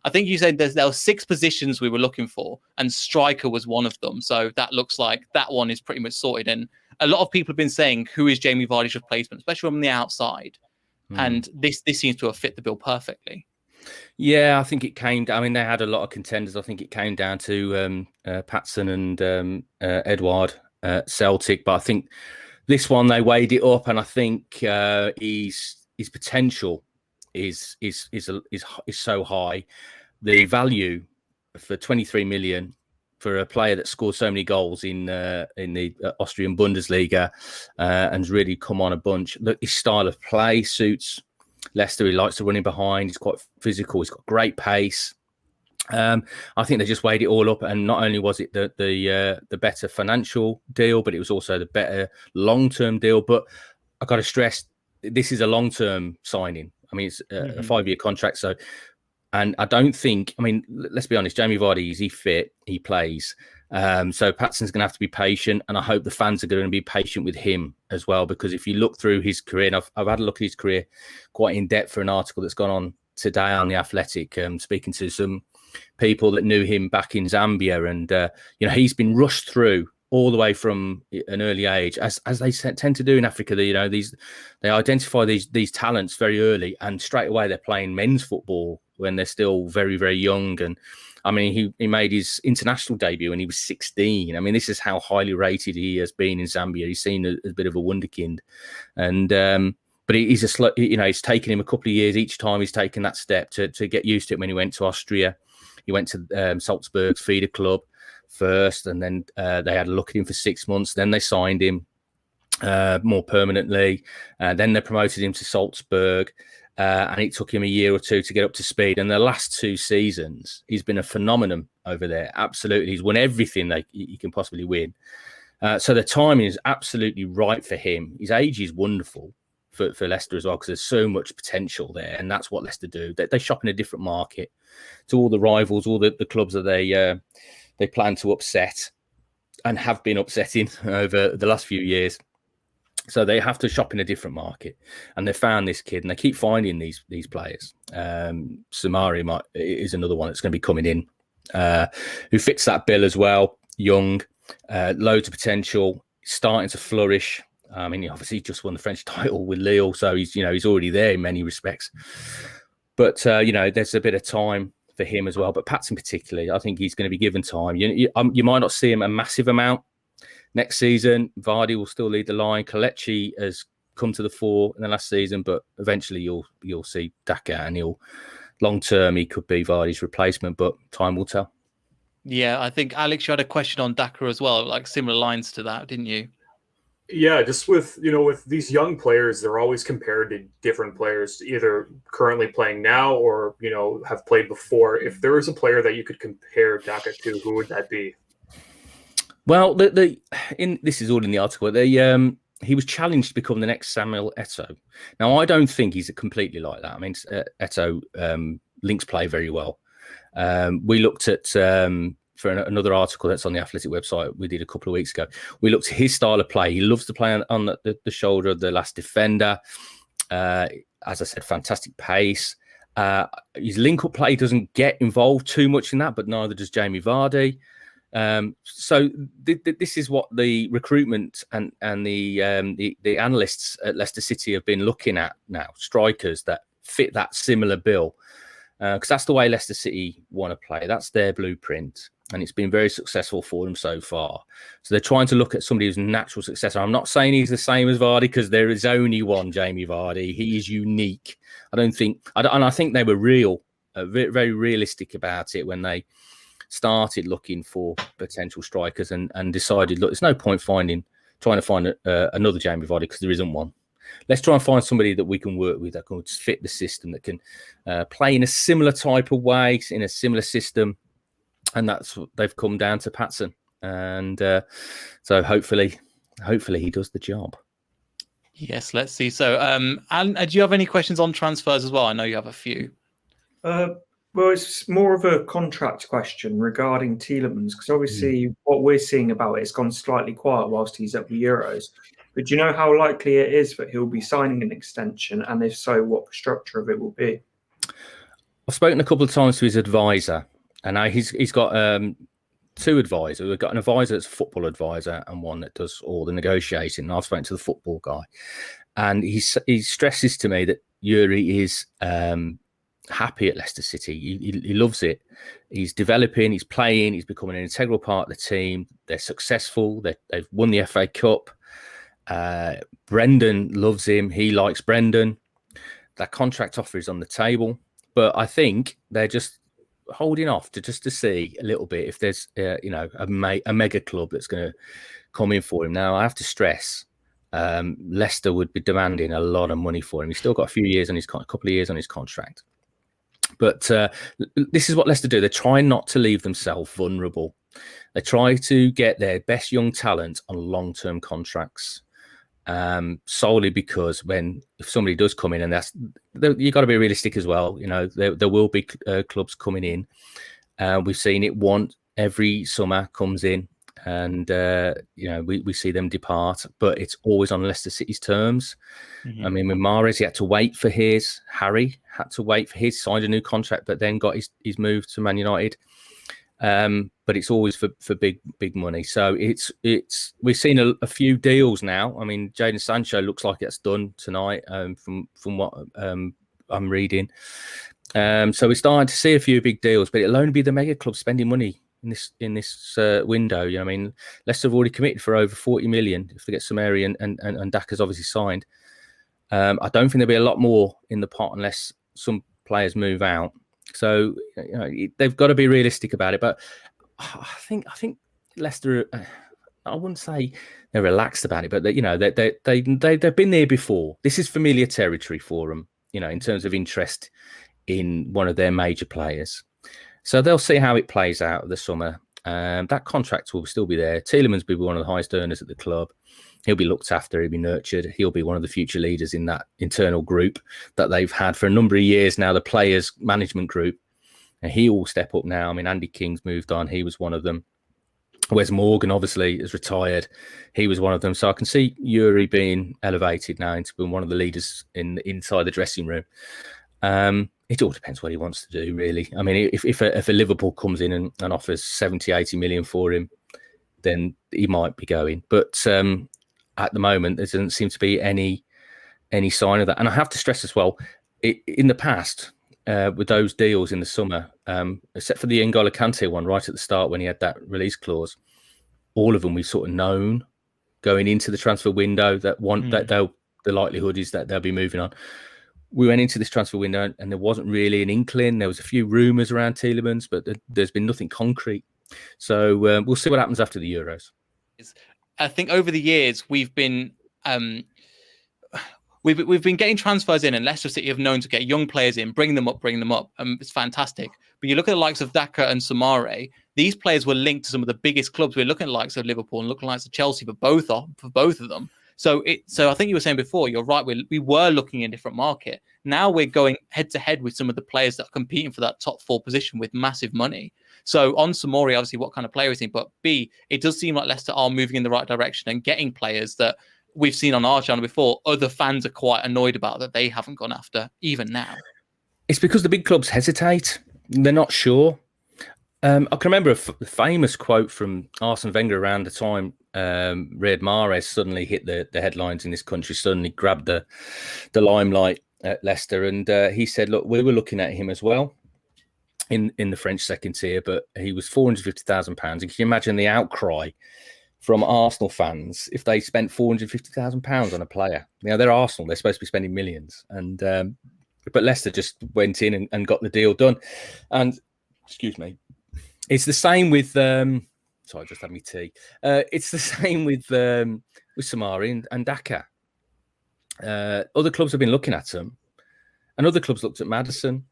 I think you said there were 6 positions we were looking for, and striker was one of them. So that looks like that one is pretty much sorted. And a lot of people have been saying, who is Jamie Vardy's replacement, especially from the outside? And this seems to have fit the bill perfectly. Yeah, I think it came. I mean, they had a lot of contenders. I think it came down to Patson and Edouard Celtic, but I think this one they weighed it up, and I think his potential is so high. The value for 23 million for a player that scored so many goals in the Austrian Bundesliga and's really come on a bunch. Look, his style of play suits Leicester. He likes to run in behind. He's quite physical. He's got great pace. I think they just weighed it all up, and not only was it the better financial deal, but it was also the better long-term deal. But I got to stress, this is a long-term signing. I mean, it's a 5-year contract. So, and I don't think, I mean, let's be honest, Jamie Vardy, is he fit? He plays. So Patson's going to have to be patient, and I hope the fans are going to be patient with him as well, because if you look through his career, and I've had a look at his career quite in depth for an article that's gone on today on The Athletic, speaking to some people that knew him back in Zambia, and he's been rushed through all the way from an early age, as they tend to do in Africa. They identify these talents very early, and straight away they're playing men's football when they're still very, very young. And I mean, he made his international debut when he was 16. I mean, this is how highly rated he has been in Zambia. He's seen as a bit of a wonderkind, and but he's it's taken him a couple of years each time he's taken that step to get used to it. When he went to Austria, he went to Salzburg's feeder club first, and then they had a look at him for 6 months. Then they signed him more permanently. Then they promoted him to Salzburg, and it took him a year or two to get up to speed. And the last 2 seasons, he's been a phenomenon over there. Absolutely, he's won everything he can possibly win. So the timing is absolutely right for him. His age is wonderful for Leicester as well, because there's so much potential there, and that's what Leicester do. They shop in a different market to all the rivals, all the clubs that they plan to upset and have been upsetting over the last few years. So they have to shop in a different market, and they found this kid, and they keep finding these players. Soumare is another one that's going to be coming in, who fits that bill as well. Young, loads of potential, starting to flourish. I mean, he obviously just won the French title with Lille, so he's already there in many respects. But there's a bit of time for him as well. But Patson particularly, I think he's going to be given time. You might not see him a massive amount next season. Vardy will still lead the line. Kelechi has come to the fore in the last season, but eventually you'll see Daka, and long term he could be Vardy's replacement, but time will tell. Yeah, I think Alex, you had a question on Daka as well, like similar lines to that, didn't you? Yeah, just with these young players, they're always compared to different players, either currently playing now or, have played before. If there was a player that you could compare Daka to, who would that be? Well, this is all in the article. He was challenged to become the next Samuel Eto'o. Now, I don't think he's completely like that. I mean, Eto'o links play very well. We looked at for another article that's on the Athletic website we did a couple of weeks ago. We looked at his style of play. He loves to play on the shoulder of the last defender. As I said, fantastic pace. His link-up play doesn't get involved too much in that, but neither does Jamie Vardy. So this is what the recruitment and the analysts at Leicester City have been looking at now, strikers that fit that similar bill, because that's the way Leicester City want to play. That's their blueprint, and it's been very successful for them so far. So they're trying to look at somebody who's a natural successor. I'm not saying he's the same as Vardy, because there is only one Jamie Vardy. He is unique. I think they were very realistic about it when they started looking for potential strikers and decided, look, there's no point trying to find another Jamie Vardy, because there isn't one. Let's try and find somebody that we can work with, that can fit the system, that can play in a similar type of way, in a similar system. And that's what they've come down to Patson. And so hopefully he does the job. Yes, let's see. So, and do you have any questions on transfers as well? I know you have a few. Well, it's more of a contract question regarding Tielemans, because obviously what we're seeing about it has gone slightly quiet whilst he's at the Euros. But do you know how likely it is that he'll be signing an extension? And if so, what the structure of it will be? I've spoken a couple of times to his advisor, and now he's got 2 advisors. We've got an advisor that's a football advisor and one that does all the negotiating. And I've spoken to the football guy, and he stresses to me that Yuri is happy at Leicester City. He loves it. He's developing, he's playing, he's becoming an integral part of the team. They're successful. They've won the FA Cup. Brendan loves him. He likes Brendan. That contract offer is on the table. But I think they're just holding off to see a little bit if there's a mega club that's going to come in for him. Now, I have to stress, Leicester would be demanding a lot of money for him. He's still got a couple of years on his contract. But this is what Leicester do. They're trying not to leave themselves vulnerable. They try to get their best young talent on long-term contracts, solely because if somebody does come in, and you've got to be realistic as well. There will be clubs coming in. We've seen it once every summer comes in, and we see them depart, but it's always on Leicester City's terms. Mm-hmm. I mean, with Mahrez, he had to wait for his. Harry had to wait for his, signed a new contract, but then got his move to Man United. But it's always for big money. So we've seen a few deals now. I mean, Jadon Sancho looks like it's done tonight, from what I'm reading. So we're starting to see a few big deals, but it'll only be the mega clubs spending money in this window. I mean, Leicester have already committed for over 40 million if they get soumare and Daka's obviously signed. I don't think there'll be a lot more in the pot unless some players move out. So they've got to be realistic about it. But I think Leicester, I wouldn't say they're relaxed about it, but they've been there before. This is familiar territory for them, in terms of interest in one of their major players. So they'll see how it plays out this summer. That contract will still be there. Tielemans will be one of the highest earners at the club. He'll be looked after. He'll be nurtured. He'll be one of the future leaders in that internal group that they've had for a number of years now, the players' management group. And he will step up now. I mean, Andy King's moved on. He was one of them. Wes Morgan, obviously, has retired. He was one of them. So I can see Yuri being elevated now into being one of the leaders inside the dressing room. It all depends what he wants to do, really. I mean, if a Liverpool comes in and offers 70, 80 million for him, then he might be going. But at the moment, there doesn't seem to be any sign of that. And I have to stress as well, in the past, with those deals in the summer, except for the N'Golo Kante one right at the start when he had that release clause, all of them we've sort of known going into the transfer window that the likelihood is that they'll be moving on. We went into this transfer window and there wasn't really an inkling. There was a few rumours around Tielemans, but there's been nothing concrete. So we'll see what happens after the Euros. I think over the years we've been getting transfers in, and Leicester City have known to get young players in, bring them up. It's fantastic. But you look at the likes of Daka and Soumare; these players were linked to some of the biggest clubs. We're looking at the likes of Liverpool and looking at the likes of Chelsea for both of them. So I think you were saying before, you're right. We were looking in a different market. Now we're going head to head with some of the players that are competing for that top 4 position with massive money. So on Soumare, obviously, what kind of player is he? But B, it does seem like Leicester are moving in the right direction and getting players that we've seen on our channel before. Other fans are quite annoyed about that they haven't gone after even now. It's because the big clubs hesitate. They're not sure. I can remember a famous quote from Arsene Wenger around the time Riyad Mahrez suddenly hit the headlines in this country, suddenly grabbed the limelight at Leicester. And he said, look, we were looking at him as well in the French second tier, but he was £450,000. And can you imagine the outcry from Arsenal fans if they spent £450,000 on a player? They're Arsenal. They're supposed to be spending millions. And but Leicester just went in and got the deal done. And, excuse me, it's the same with... sorry, I just had me tea. It's the same with Soumare and Daka. Other clubs have been looking at them, and other clubs looked at Maddison.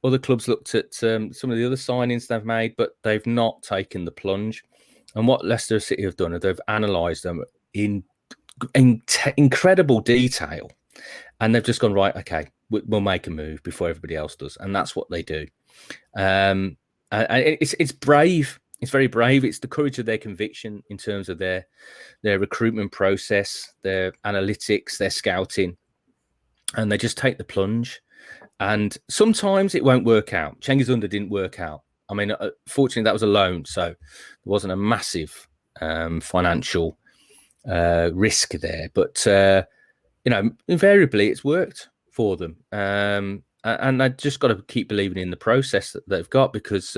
Other clubs looked at some of the other signings they've made, but they've not taken the plunge. And what Leicester City have done is they've analysed them in incredible detail, and they've just gone, right, okay, we'll make a move before everybody else does, and that's what they do. And it's brave. It's very brave. It's the courage of their conviction in terms of their recruitment process, their analytics, their scouting, and they just take the plunge. And sometimes it won't work out. Cengiz Under didn't work out. I mean, fortunately, that was a loan, so there wasn't a massive financial risk there. But, invariably, it's worked for them. And I just got to keep believing in the process that they've got, because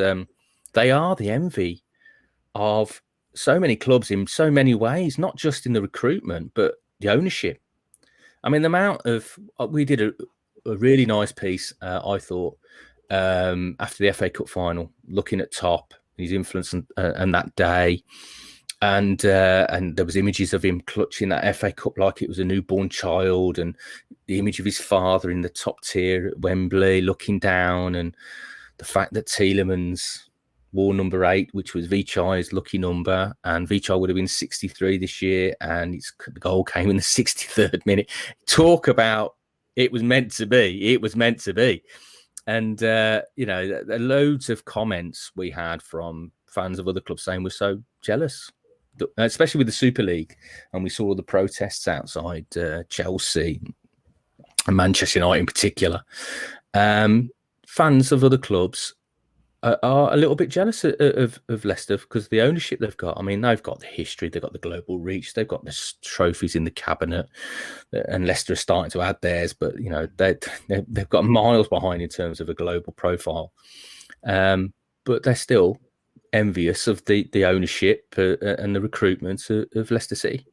they are the envy of so many clubs in so many ways, not just in the recruitment, but the ownership. I mean, the amount of... We did a really nice piece, I thought, after the FA Cup final, looking at Top, his influence and that day. And there was images of him clutching that FA Cup like it was a newborn child, and the image of his father in the top tier at Wembley looking down, and the fact that Tielemans wore number 8, which was Vichai's lucky number, and Vichai would have been 63 this year, and the goal came in the 63rd minute. Talk about it was meant to be. It was meant to be. And, loads of comments we had from fans of other clubs saying we're so jealous, especially with the Super League. And we saw all the protests outside Chelsea and Manchester United in particular. Fans of other clubs are a little bit jealous of Leicester because of the ownership they've got. I mean, they've got the history, they've got the global reach, they've got the trophies in the cabinet, and Leicester are starting to add theirs, but they've got miles behind in terms of a global profile. But they're still envious of the ownership and the recruitment of Leicester City.